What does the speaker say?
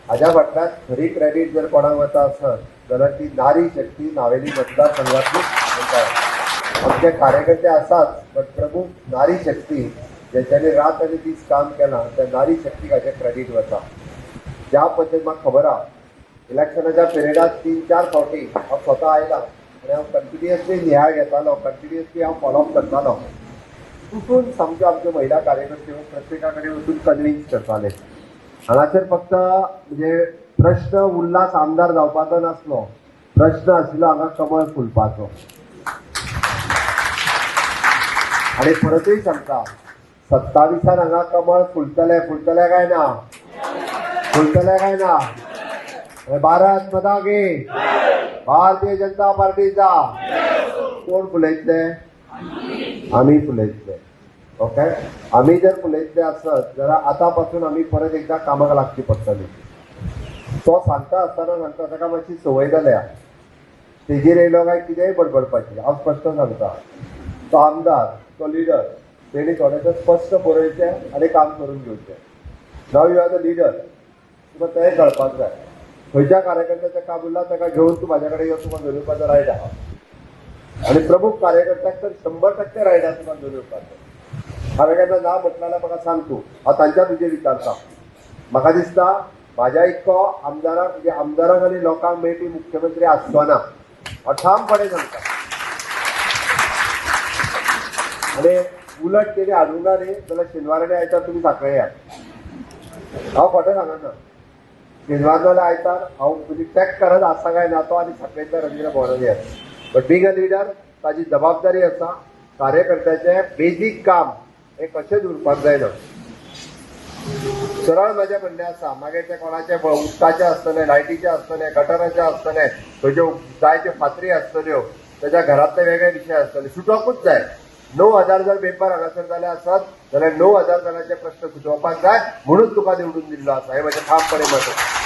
हाज्या फाटल्यान खरी क्रेडीट जर कोणाक वता आसत जाल्यार ती नारी शक्ती नावेली मतदारसंघातली म्हणटा। आमचे कार्यकर्ते आसात पण प्रमुख नारी शक्ती ज्यांच्यानी रात आनी दीस काम केलां त्या नारी शक्तीक हाचें क्रेडीट वता। ज्या पद्दतीन म्हाका खबर आहा इलेक्शनाच्या पिरियडात 3-4 फावटी हांव स्वता आयला आनी हांव कंटिन्युअसली नियाळ घेतालो, कंटिन्युअसली हांव फॉलोअप करतालो। उठून सामक्यो आमच्यो महिला कार्यकर्त्यो प्रत्येका कडेन वचून कन्विन्स करताले। हांगासर फक्त म्हणजे प्रश्न उल्हास आमदार जावपाचो नासलो, प्रश्न आशिल्लो हांगा कमळ फुलपाचो। आनी परतूय सांगता 27 हांगा कमळ फुलतले काय ना, फुलतले काय ना। भारत माता की भारतीय जनता पार्टीचा कोण फुलयतले? आम्ही फुलयतले। ओके, आम्ही जर फुलयतले आसत जाल्यार आतां पासून आम्ही परत एकदा कामाक लागची पडटली। तो सांगता आसतना सांगता ताका मातशी संवय जाल्या स्टेजीर येयलो काय कितेंय बडबडपाची। हांव स्पश्ट सांगता तो आमदार तो लिडर तेणी थोडेशें स्पश्ट बरोवचें आनी काम करून घेवचें। नाव यू आर द लिडर, तुका तें कळपाक जाय खंयच्या कार्यकर्त्याचें काम उरलां ताका घेवन तूं म्हाजे कडेन येवन तुका घेवन येवपाचो रायट आहा। आनी प्रमुख कार्यकर्त्याक तर 100% रायट आहा तुका घेवन येवपाचो। हांवें केन्ना ना म्हटलें जाल्यार म्हाका सांग तूं, हांव तांच्या तुजेर विचारता। म्हाका दिसता म्हाज्या इतको आमदाराक म्हणजे आमदाराक आनी लोकांक मेळपी मुख्यमंत्री आसचो ना, हांव ठामपणे सांगता। आनी उलट तेणी हाडूंक ना न्ही जाल्यार शेनवार आनी आयतार तुमी सांखळयात। हांव खोटें सांगना, शेनवार नाल्यार आयतार हांव तुमी चॅक करत आसा काय ना तो आनी सांखळेंतल्यान रवींद्र भवनान येयात। बट बींग अ लिडर ताजी जबाबदारी आसा कार्यकर्त्याचें बेजीक काम हें कशेंच उरपाक जायना। सरळ म्हजें म्हणणें आसा मागीर तें कोणाचें उदकाचें आसतलें, लायटीचें आसतलें, गटराचें आसतलें, खंयच्यो जायत्यो फातरी आसतल्यो, ताच्या घरांतले वेगळे विशय आसतले, सुटोवपूच जाय। 9,000 जर मेंबर हांगासर जाले आसत जाल्यार 9,000 जणांचे प्रश्न सुटोवपाक जाय म्हणून तुका निवडून दिल्लो आसा, हें म्हजें ठामपणे मत आसा।